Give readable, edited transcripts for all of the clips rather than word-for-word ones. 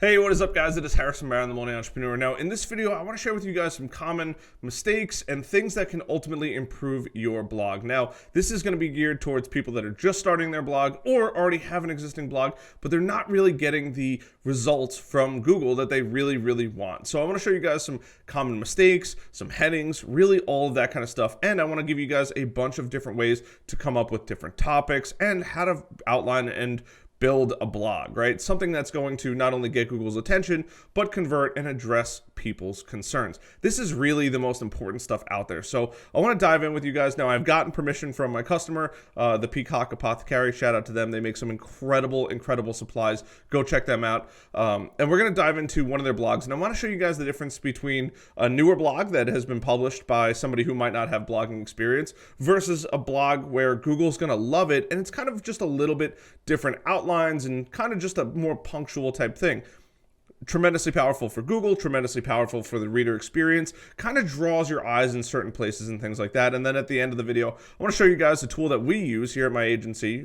Hey, what is up guys? It is Harrison Barron, the Millennial Entrepreneur. Now, in this video, I want to share with you guys some common mistakes and things that can ultimately improve your blog. Now, this is going to be geared towards people that are just starting their blog or already have an existing blog, but they're not really getting the results from Google that they really want. So I want to show you guys some common mistakes, some headings, really all of that kind of stuff. And I want to give you guys a bunch of different ways to come up with different topics and how to outline and build a blog, right? Something that's going to not only get Google's attention, but convert and address people's concerns. This is really the most important stuff out there. So I want to dive in with you guys now. I've gotten permission from my customer, the Peacock Apothecary. Shout out to them. They make some incredible supplies. Go check them out. And we're going to dive into one of their blogs. And I want to show you guys the difference between a newer blog that has been published by somebody who might not have blogging experience versus a blog where Google's going to love it. And it's kind of just a little bit different outlines and kind of just a more punctual type thing. Tremendously powerful for Google, tremendously powerful for the reader experience, kind of draws your eyes in certain places and things like that. And then at the end of the video, I want to show you guys a tool that we use here at my agency,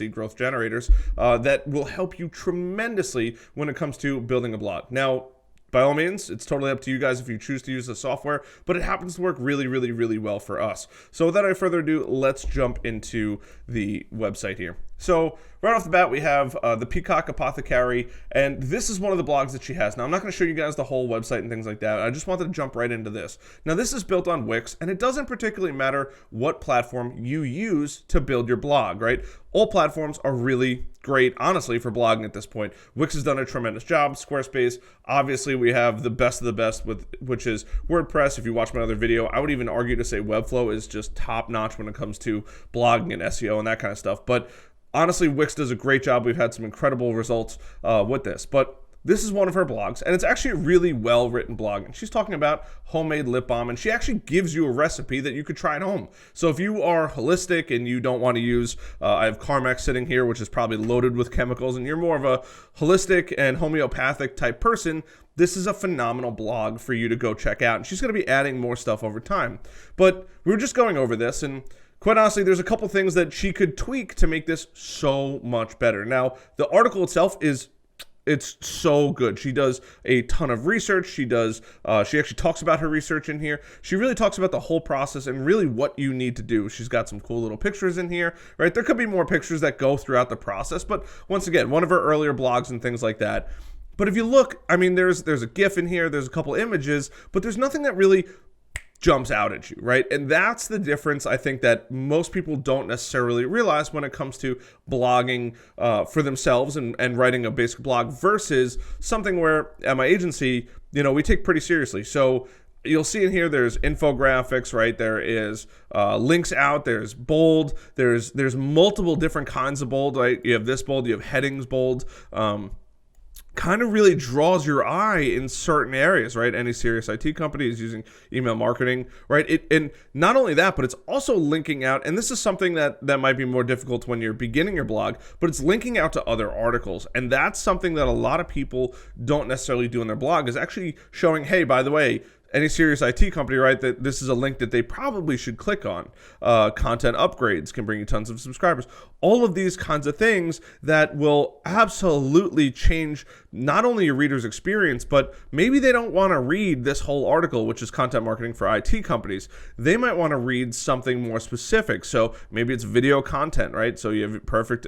Growth Generators, that will help you tremendously when it comes to building a blog. Now, by all means, it's totally up to you guys if you choose to use the software, but it happens to work really well for us. So without further ado, let's jump into the website here. So right off the bat, we have the Peacock Apothecary, and this is one of the blogs that she has. Now, I'm not going to show you guys the whole website and things like that. I just wanted to jump right into this. Now, this is built on Wix, and it doesn't particularly matter what platform you use to build your blog, right? All platforms are really great, honestly, for blogging at this point. Wix has done a tremendous job. Squarespace, obviously, we have the best of the best, which is WordPress. If you watch my other video, I would even argue to say Webflow is just top-notch when it comes to blogging and SEO and that kind of stuff. But honestly, Wix does a great job. We've had some incredible results with this. But this is one of her blogs, and it's actually a really well-written blog. And she's talking about homemade lip balm, and she actually gives you a recipe that you could try at home. So if you are holistic and you don't want to use, I have Carmex sitting here, which is probably loaded with chemicals, and you're more of a holistic and homeopathic type person, this is a phenomenal blog for you to go check out. And she's going to be adding more stuff over time. But we were just going over this, and quite honestly, there's a couple things that she could tweak to make this so much better. Now, the article itself it's so good. She does a ton of research. She actually talks about her research in here. She really talks about the whole process and really what you need to do. She's got some cool little pictures in here, right? There could be more pictures that go throughout the process, but once again, one of her earlier blogs and things like that. But if you look, I mean, there's a GIF in here, there's a couple images, but there's nothing that really jumps out at you, right? And that's the difference, I think, that most people don't necessarily realize when it comes to blogging for themselves and writing a basic blog versus something where at my agency, we take pretty seriously. So you'll see in here, there's infographics, right? There is links out, there's bold, there's multiple different kinds of bold, right? You have this bold, you have headings bold, kind of really draws your eye in certain areas, right? Any serious IT company is using email marketing, right? And not only that, but it's also linking out, and this is something that might be more difficult when you're beginning your blog, but it's linking out to other articles. And that's something that a lot of people don't necessarily do in their blog, is actually showing, hey, by the way, any serious IT company, right, that this is a link that they probably should click on. Content upgrades can bring you tons of subscribers. All of these kinds of things that will absolutely change not only your reader's experience, but maybe they don't want to read this whole article, which is content marketing for IT companies. They might want to read something more specific. So maybe it's video content, right? So you have perfect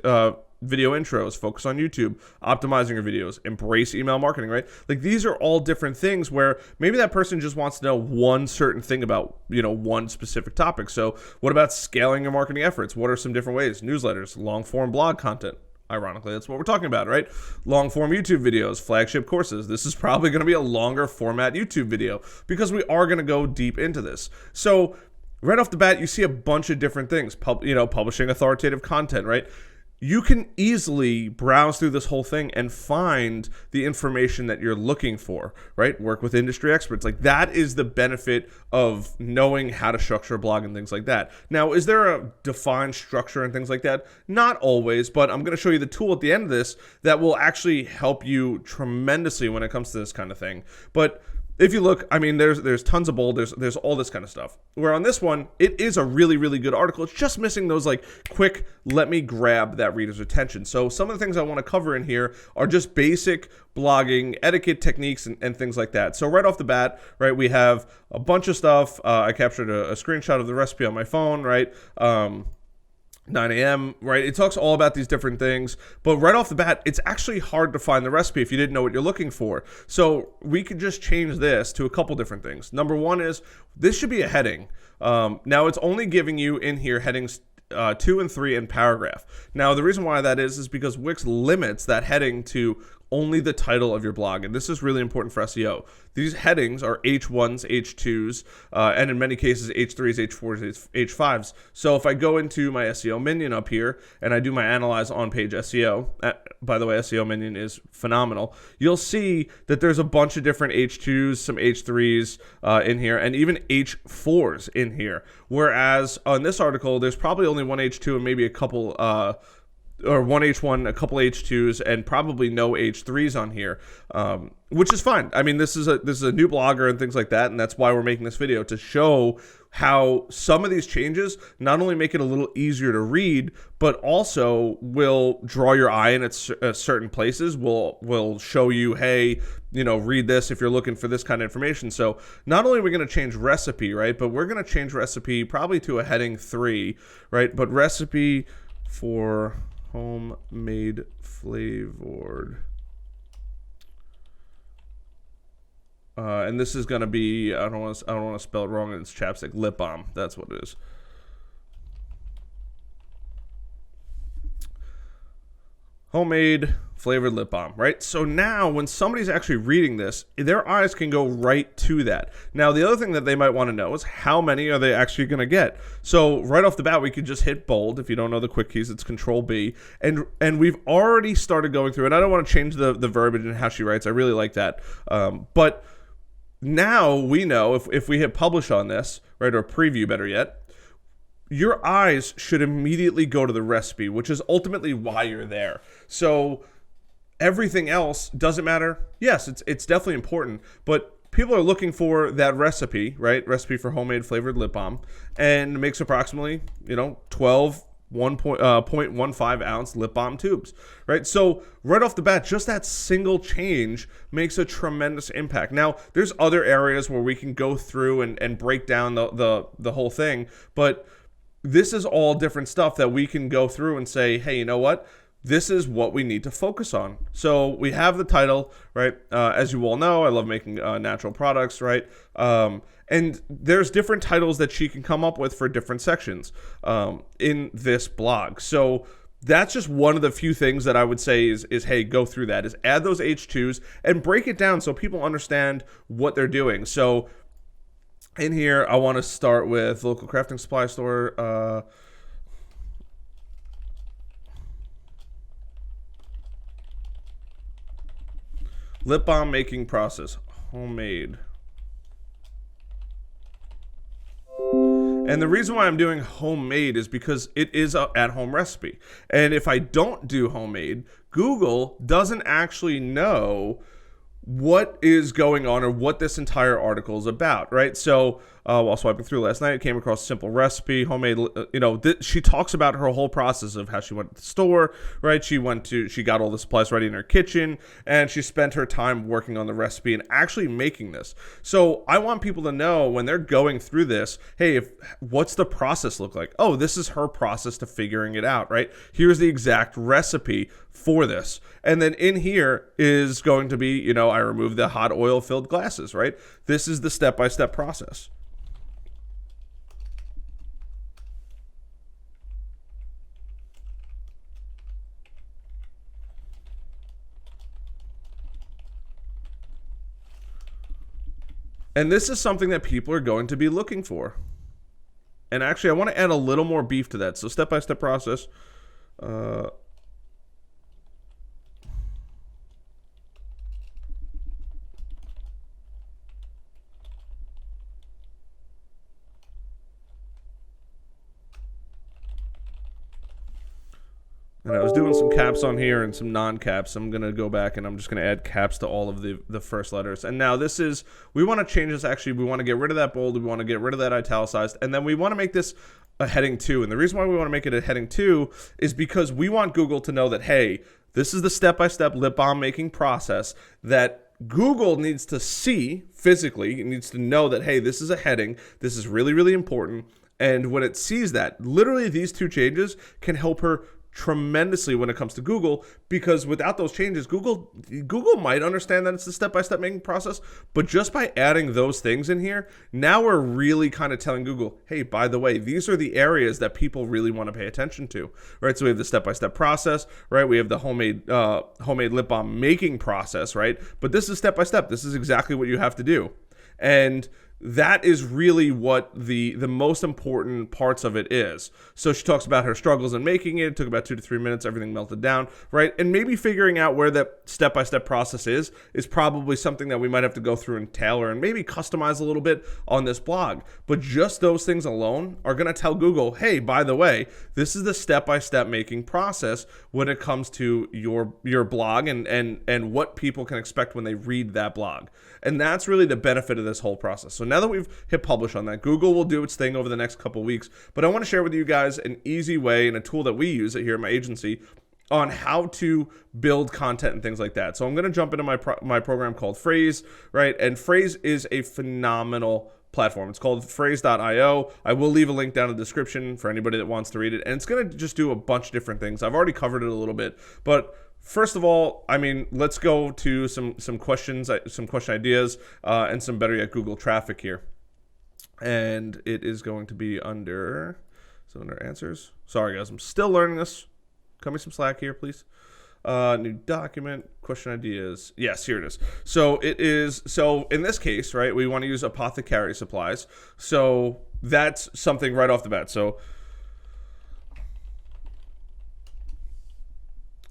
video intros, focus on YouTube, optimizing your videos, embrace email marketing, right? Like, these are all different things where maybe that person just wants to know one certain thing about, one specific topic. So what about scaling your marketing efforts? What are some different ways? Newsletters, long form blog content. Ironically, that's what we're talking about, right? Long form YouTube videos, flagship courses. This is probably going to be a longer format YouTube video because we are going to go deep into this. So right off the bat, you see a bunch of different things, publishing authoritative content, right? You can easily browse through this whole thing and find the information that you're looking for, right? Work with industry experts. Like, that is the benefit of knowing how to structure a blog and things like that. Now, is there a defined structure and things like that? Not always, but I'm going to show you the tool at the end of this that will actually help you tremendously when it comes to this kind of thing. But if you look, I mean, there's tons of bold, there's all this kind of stuff. Where on this one, it is a really, really good article. It's just missing those like quick, let me grab that reader's attention. So some of the things I want to cover in here are just basic blogging etiquette techniques and things like that. So right off the bat, right, we have a bunch of stuff. I captured a screenshot of the recipe on my phone, right? 9 a.m., right? It talks all about these different things, but right off the bat, it's actually hard to find the recipe if you didn't know what you're looking for. So we could just change this to a couple different things. Number one is this should be a heading. Now it's only giving you in here headings 2 and 3 and paragraph. Now the reason why that is because Wix limits that heading to only the title of your blog, and this is really important for SEO. These headings are H1s, H2s, and in many cases H3s, H4s, H5s. So if I go into my SEO minion up here and I do my analyze on page SEO, by the way, SEO minion is phenomenal, you'll see that there's a bunch of different H2s, some H3s in here, and even H4s in here. Whereas on this article, there's probably only one H2 and maybe a couple or one H1, a couple H2s, and probably no H3s on here, which is fine. I mean, this is a new blogger and things like that, and that's why we're making this video, to show how some of these changes not only make it a little easier to read, but also will draw your eye in at certain places, will show you, hey, you know, read this if you're looking for this kind of information. So not only are we going to change recipe, right, but we're going to change recipe probably to a heading 3, right, but recipe for homemade flavored, and this is gonna be, I don't want to spell it wrong. It's chapstick lip balm. That's what it is. Homemade flavored lip balm, right? So now when somebody's actually reading this, their eyes can go right to that. Now, the other thing that they might want to know is how many are they actually going to get? So right off the bat, we could just hit bold. If you don't know the quick keys, it's Control B. And we've already started going through, and I don't want to change the verbiage and how she writes. I really like that. But now we know if we hit publish on this, right, or preview better yet, your eyes should immediately go to the recipe, which is ultimately why you're there. So everything else doesn't matter. Yes, it's definitely important, but people are looking for that recipe, right? Recipe for homemade flavored lip balm, and it makes approximately, 12 1.15 ounce lip balm tubes, right? So right off the bat, just that single change makes a tremendous impact. Now, there's other areas where we can go through and break down the whole thing, but this is all different stuff that we can go through and say, hey, you know what? This is what we need to focus on. So we have the title, right? As you all know, I love making natural products, right? And there's different titles that she can come up with for different sections in this blog. So that's just one of the few things that I would say is hey, go through that, is add those H2s and break it down so people understand what they're doing. So in here, I want to start with local crafting supply store. Lip balm making process, homemade. And the reason why I'm doing homemade is because it is an at-home recipe. And if I don't do homemade, Google doesn't actually know what is going on or what this entire article is about, right? So while swiping through last night, I came across a simple recipe, homemade, she talks about her whole process of how she went to the store, right? She got all the supplies ready in her kitchen, and she spent her time working on the recipe and actually making this. So I want people to know when they're going through this, hey, what's the process look like? Oh, this is her process to figuring it out, right? Here's the exact recipe for this. And then in here is going to be, I remove the hot oil filled glasses, right? This is the step-by-step process. And this is something that people are going to be looking for. And actually, I want to add a little more beef to that. So step-by-step process. And I was doing some caps on here and some non-caps. I'm going to go back and I'm just going to add caps to all of the first letters. And now this is, we want to change this actually. We want to get rid of that bold. We want to get rid of that italicized. And then we want to make this a heading 2. And the reason why we want to make it a heading 2 is because we want Google to know that, hey, this is the step-by-step lip balm making process that Google needs to see physically. It needs to know that, hey, this is a heading. This is really, really important. And when it sees that, literally these 2 changes can help her tremendously when it comes to Google, because without those changes, Google might understand that it's the step-by-step making process, but just by adding those things in here, now we're really kind of telling Google, hey, by the way, these are the areas that people really want to pay attention to, right? So we have the step-by-step process, right? We have the homemade lip balm making process, right? But this is step-by-step. This is exactly what you have to do. And that is really what the most important parts of it is. So she talks about her struggles in making it. It took about 2 to 3 minutes. Everything melted down, right? And maybe figuring out where that step-by-step process is probably something that we might have to go through and tailor and maybe customize a little bit on this blog. But just those things alone are going to tell Google, hey, by the way, this is the step-by-step making process when it comes to your blog and what people can expect when they read that blog. And that's really the benefit of this whole process. So now that we've hit publish on that, Google will do its thing over the next couple weeks. But I want to share with you guys an easy way and a tool that we use here at my agency on how to build content and things like that. So I'm going to jump into my program called Frase, right? And Frase is a phenomenal platform. It's called Frase.io. I will leave a link down in the description for anybody that wants to read it. And it's going to just do a bunch of different things. I've already covered it a little bit, but first of all, I mean, let's go to some questions, some question ideas, and some better yet Google traffic here. And it is going to be under answers. Sorry guys, I'm still learning this. Cut me some slack here, please. New document, question ideas. Yes, here it is. So in this case, right, we want to use apothecary supplies. So that's something right off the bat. So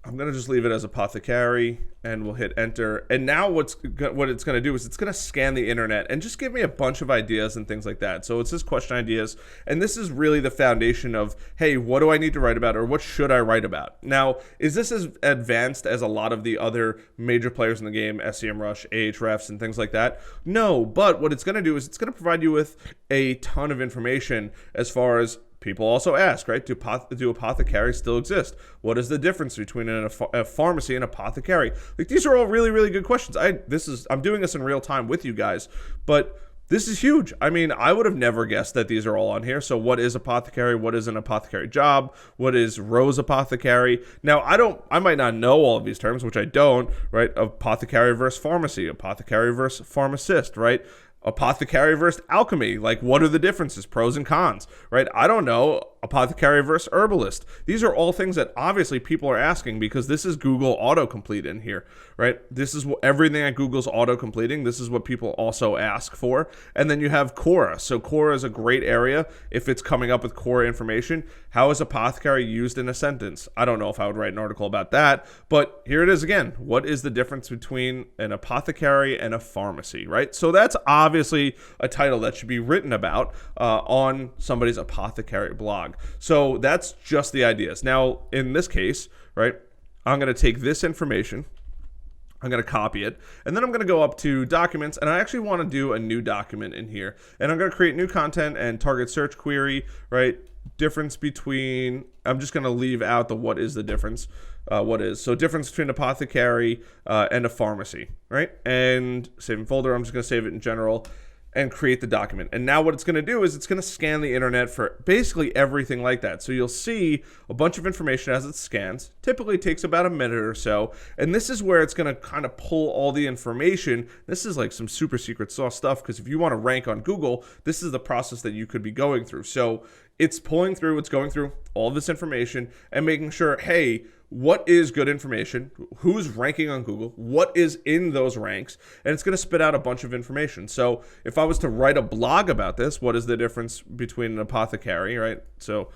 I'm going to just leave it as apothecary and we'll hit enter. And now what it's going to do is it's going to scan the internet and just give me a bunch of ideas and things like that. So it says question ideas. And this is really the foundation of, hey, what do I need to write about or what should I write about? Now, is this as advanced as a lot of the other major players in the game, SEMrush, Ahrefs, and things like that? No, but what it's going to do is it's going to provide you with a ton of information as far as people also ask, right? Do apothecaries still exist? What is the difference between a pharmacy and apothecary? Like, these are all really, really good questions. I'm doing this in real time with you guys, but this is huge. I mean, I would have never guessed that these are all on here. So what is apothecary? What is an apothecary job? What is Rose apothecary? Now, I might not know all of these terms, which I don't, right? Apothecary versus pharmacy, apothecary versus pharmacist, right? Apothecary versus alchemy, like what are the differences, pros and cons, right? I don't know. Apothecary versus herbalist. These are all things that obviously people are asking because this is Google autocomplete in here, right? This is everything that Google's autocompleting. This is what people also ask for. And then you have Quora. So Quora is a great area if it's coming up with Quora information. How is apothecary used in a sentence? I don't know if I would write an article about that, but here it is again. What is the difference between an apothecary and a pharmacy, right? So that's obviously a title that should be written about on somebody's apothecary blog. So that's just the ideas. Now, in this case, right, I'm going to take this information, I'm going to copy it, and then I'm going to go up to documents, and I actually want to do a new document in here. And I'm going to create new content and target search query, right? Difference between, I'm just going to leave out the what is the difference, so difference between apothecary and a pharmacy, right? And save in folder, I'm just going to save it in general and create the document. And now what it's going to do is it's going to scan the internet for basically everything like that. So you'll see a bunch of information as it scans. Typically takes about a minute or so. And this is where it's going to kind of pull all the information. This is like some super secret sauce stuff, because if you want to rank on Google, this is the process that you could be going through. So it's pulling through, it's going through all this information and making sure, hey, what is good information, who's ranking on Google, what is in those ranks, and it's going to spit out a bunch of information. So if I was to write a blog about this, what is the difference between an apothecary, right? So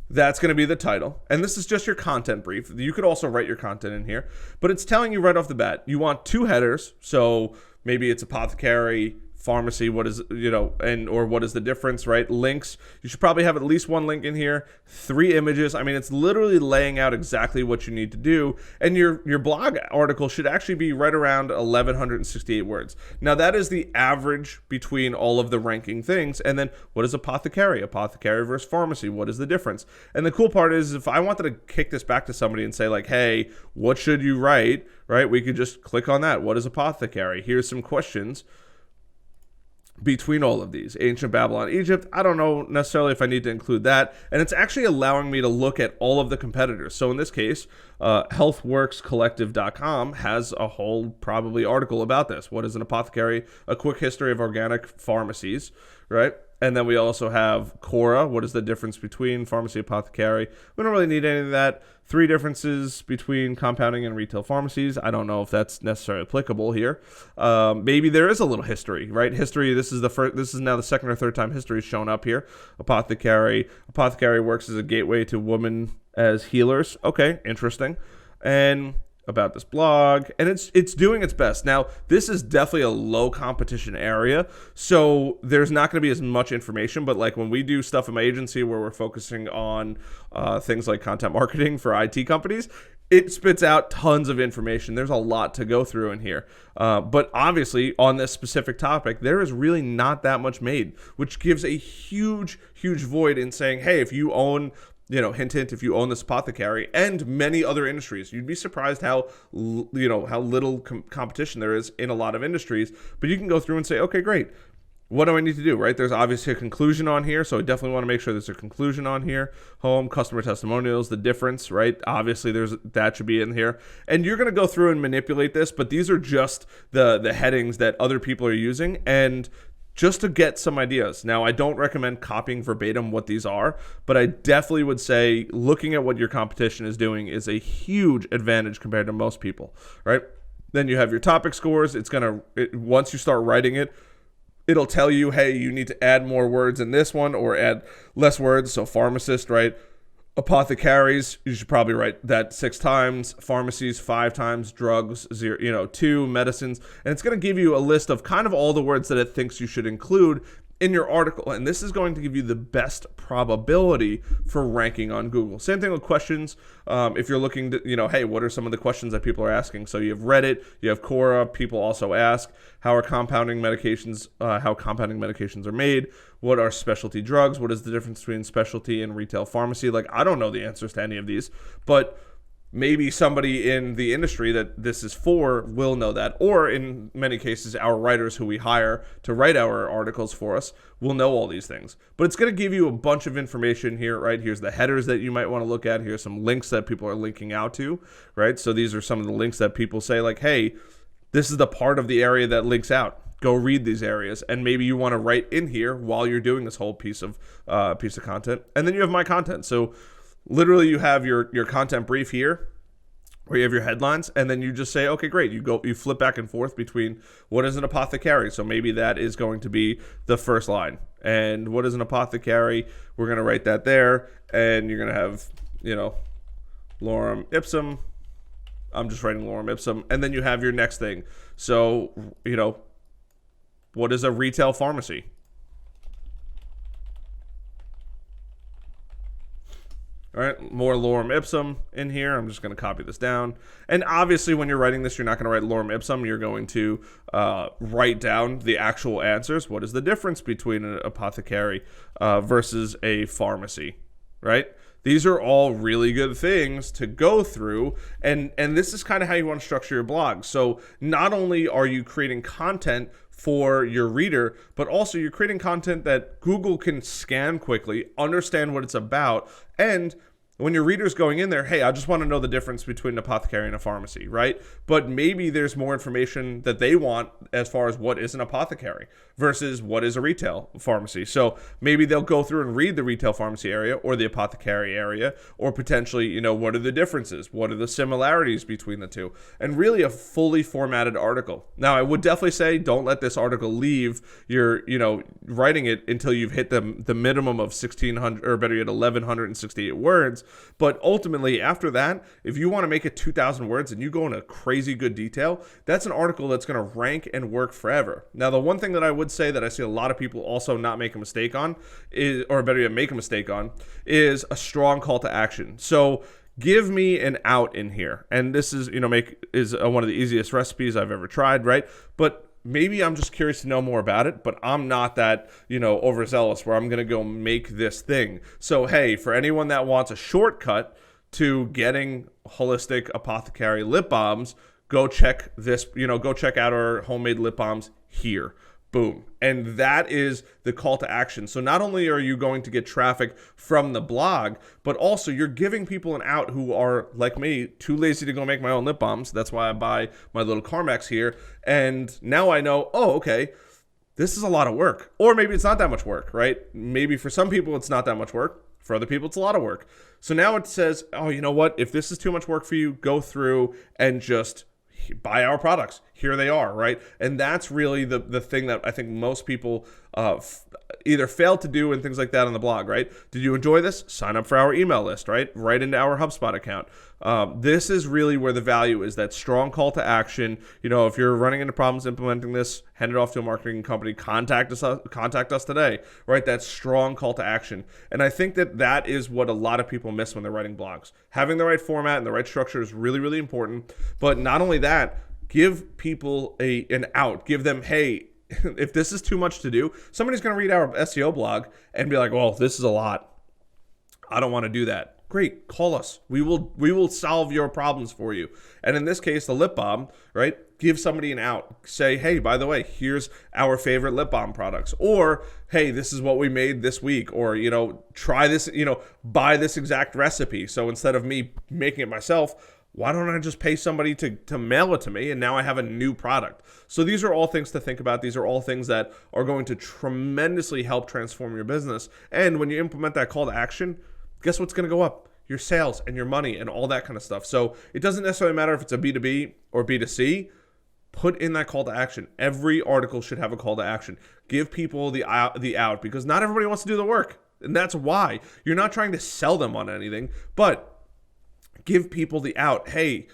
that's going to be the title. And this is just your content brief. You could also write your content in here, but it's telling you right off the bat, you want 2 headers. So maybe it's apothecary, pharmacy, what is, or what is the difference, right? Links, you should probably have at least one link in here, 3 images. I mean, it's literally laying out exactly what you need to do. And your blog article should actually be right around 1168 words. Now that is the average between all of the ranking things. And then what is apothecary versus pharmacy? What is the difference? And the cool part is, if I wanted to kick this back to somebody and say like, hey, what should you write, right? We could just click on that. What is apothecary? Here's some questions between all of these. Ancient Babylon, Egypt, I don't know necessarily if I need to include that. And it's actually allowing me to look at all of the competitors. So in this case, healthworkscollective.com has a whole probably article about this. What is an apothecary? A quick history of organic pharmacies, right? And then we also have Cora. What is the difference between pharmacy, apothecary? We don't really need any of that. 3 differences between compounding and retail pharmacies. I don't know if that's necessarily applicable here. Maybe there is a little history, right? History. This is now the second or third time history has shown up here. Apothecary works as a gateway to women as healers. Okay, interesting. And about this blog, and it's doing its best. Now, this is definitely a low competition area, so there's not going to be as much information, but like when we do stuff in my agency where we're focusing on things like content marketing for IT companies, it spits out tons of information. There's a lot to go through in here. But obviously, on this specific topic, there is really not that much made, which gives a huge, huge void in saying, hey, if you own, hint, hint, if you own this apothecary and many other industries, you'd be surprised how little competition there is in a lot of industries. But you can go through and say, okay, great. What do I need to do, right? There's obviously a conclusion on here, so I definitely want to make sure there's a conclusion on here. Home, customer testimonials, the difference, right? Obviously, that should be in here. And you're going to go through and manipulate this, but these are just the headings that other people are using, and just to get some ideas. Now, I don't recommend copying verbatim what these are, but I definitely would say looking at what your competition is doing is a huge advantage compared to most people, right? Then you have your topic scores. Once you start writing it, it'll tell you, hey, you need to add more words in this one or add less words. So pharmacist, right? Apothecaries, you should probably write that 6 times. Pharmacies, 5 times. Drugs, 0, 2. Medicines. And it's going to give you a list of kind of all the words that it thinks you should include in your article. And this is going to give you the best probability for ranking on Google. Same thing with questions. If you're looking to, hey, what are some of the questions that people are asking? So you have Reddit, you have Quora. People also ask, how compounding medications are made? What are specialty drugs? What is the difference between specialty and retail pharmacy? Like, I don't know the answers to any of these, but maybe somebody in the industry that this is for will know that. Or in many cases, our writers who we hire to write our articles for us will know all these things. But it's going to give you a bunch of information here, right? Here's the headers that you might want to look at. Here's some links that people are linking out to, right? So these are some of the links that people say like, hey, this is the part of the area that links out. Go read these areas, and maybe you want to write in here while you're doing this whole piece of content. And then you have my content. So literally you have your content brief here where you have your headlines, and then you just say, okay, great. You flip back and forth between what is an apothecary. So maybe that is going to be the first line. And what is an apothecary? We're going to write that there, and you're going to have, lorem ipsum. I'm just writing lorem ipsum. And then you have your next thing. So, what is a retail pharmacy? All right, more lorem ipsum in here. I'm just going to copy this down. And obviously, when you're writing this, you're not going to write lorem ipsum. You're going to write down the actual answers. What is the difference between an apothecary versus a pharmacy, right? These are all really good things to go through, and this is kind of how you want to structure your blog. So not only are you creating content for your reader, but also you're creating content that Google can scan quickly, understand what it's about, and when your reader's going in there, hey, I just want to know the difference between an apothecary and a pharmacy, right? But maybe there's more information that they want as far as what is an apothecary versus what is a retail pharmacy. So maybe they'll go through and read the retail pharmacy area or the apothecary area, or potentially, what are the differences? What are the similarities between the two? And really a fully formatted article. Now, I would definitely say don't let this article leave your, writing it until you've hit the minimum of 1,600, or better yet, 1,168 words. But ultimately, after that, if you want to make it 2,000 words and you go into crazy good detail, that's an article that's going to rank and work forever. Now, the one thing that I would say that I see a lot of people also not make a mistake on is, or better yet, make a mistake on, is a strong call to action. So give me an out in here. And this is, one of the easiest recipes I've ever tried, right? But maybe I'm just curious to know more about it, but I'm not that, overzealous where I'm going to go make this thing. So, hey, for anyone that wants a shortcut to getting holistic apothecary lip balms, go check this, go check out our homemade lip balms here. Boom. And that is the call to action. So not only are you going to get traffic from the blog, but also you're giving people an out who are, like me, too lazy to go make my own lip balms. That's why I buy my little Carmex here. And now I know, oh, okay, this is a lot of work. Or maybe it's not that much work, right? Maybe for some people it's not that much work. For other people, it's a lot of work. So now it says, oh, you know what? If this is too much work for you, go through and just buy our products. Here they are, right? And that's really the thing that I think most people either fail to do and things like that on the blog, right? Did you enjoy this? Sign up for our email list, right? Right into our HubSpot account. This is really where the value is, that strong call to action. If you're running into problems implementing this, hand it off to a marketing company, contact us today, right? That strong call to action. And I think that is what a lot of people miss when they're writing blogs. Having the right format and the right structure is really, really important. But not only that, give people an out. Give them, hey, if this is too much to do, somebody's going to read our SEO blog and be like, well, this is a lot. I don't want to do that. Great, call us. We will solve your problems for you. And in this case, the lip balm, right? Give somebody an out. Say, hey, by the way, here's our favorite lip balm products. Or, hey, this is what we made this week. Or, try this, buy this exact recipe. So instead of me making it myself, why don't I just pay somebody to mail it to me, and now I have a new product? So these are all things to think about. These are all things that are going to tremendously help transform your business. And when you implement that call to action, guess what's going to go up? Your sales and your money and all that kind of stuff. So it doesn't necessarily matter if it's a B2B or B2C. Put in that call to action. Every article should have a call to action. Give people the out, because not everybody wants to do the work. And that's why. You're not trying to sell them on anything, but give people the out. Hey,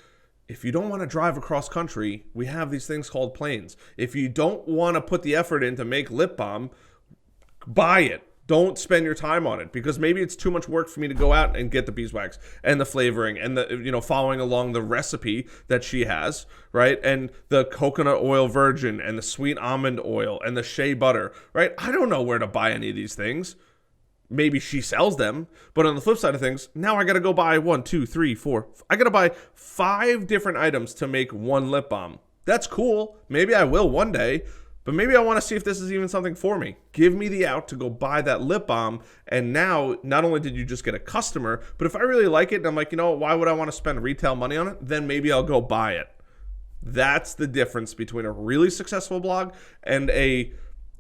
if you don't want to drive across country, we have these things called planes. If you don't want to put the effort in to make lip balm, buy it. Don't spend your time on it, because maybe it's too much work for me to go out and get the beeswax and the flavoring and the, following along the recipe that she has, right? And the coconut oil virgin and the sweet almond oil and the shea butter, right? I don't know where to buy any of these things. Maybe she sells them, but on the flip side of things, now I got to go buy 1, 2, 3, 4. I got to buy 5 different items to make one lip balm. That's cool. Maybe I will one day, but maybe I want to see if this is even something for me. Give me the out to go buy that lip balm. And now, not only did you just get a customer, but if I really like it and I'm like, why would I want to spend retail money on it? Then maybe I'll go buy it. That's the difference between a really successful blog and a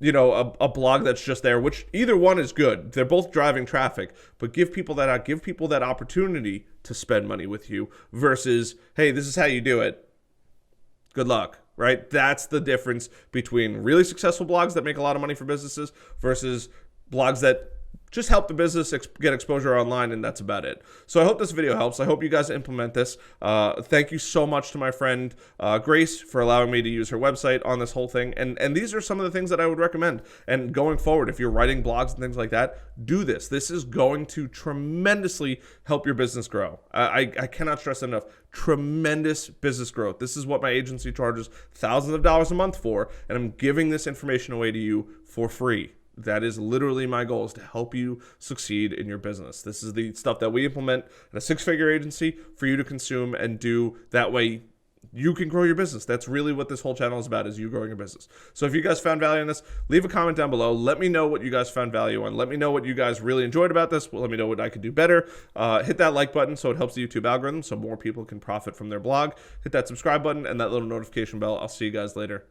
blog that's just there, which either one is good. They're both driving traffic, but give people that out, give people that opportunity to spend money with you versus, hey, this is how you do it. Good luck, right? That's the difference between really successful blogs that make a lot of money for businesses versus blogs that just help the business get exposure online, and that's about it. So I hope this video helps. I hope you guys implement this. Thank you so much to my friend Grace for allowing me to use her website on this whole thing. And these are some of the things that I would recommend. And going forward, if you're writing blogs and things like that, do this. This is going to tremendously help your business grow. I cannot stress enough. Tremendous business growth. This is what my agency charges thousands of dollars a month for, and I'm giving this information away to you for free. That is literally my goal, is to help you succeed in your business. This is the stuff that we implement at a 6-figure agency for you to consume and do. That way you can grow your business. That's really what this whole channel is about, is you growing your business. So if you guys found value in this, leave a comment down below. Let me know what you guys found value on. Let me know what you guys really enjoyed about this. Let me know what I could do better. Hit that like button so it helps the YouTube algorithm so more people can profit from their blog. Hit that subscribe button and that little notification bell. I'll see you guys later.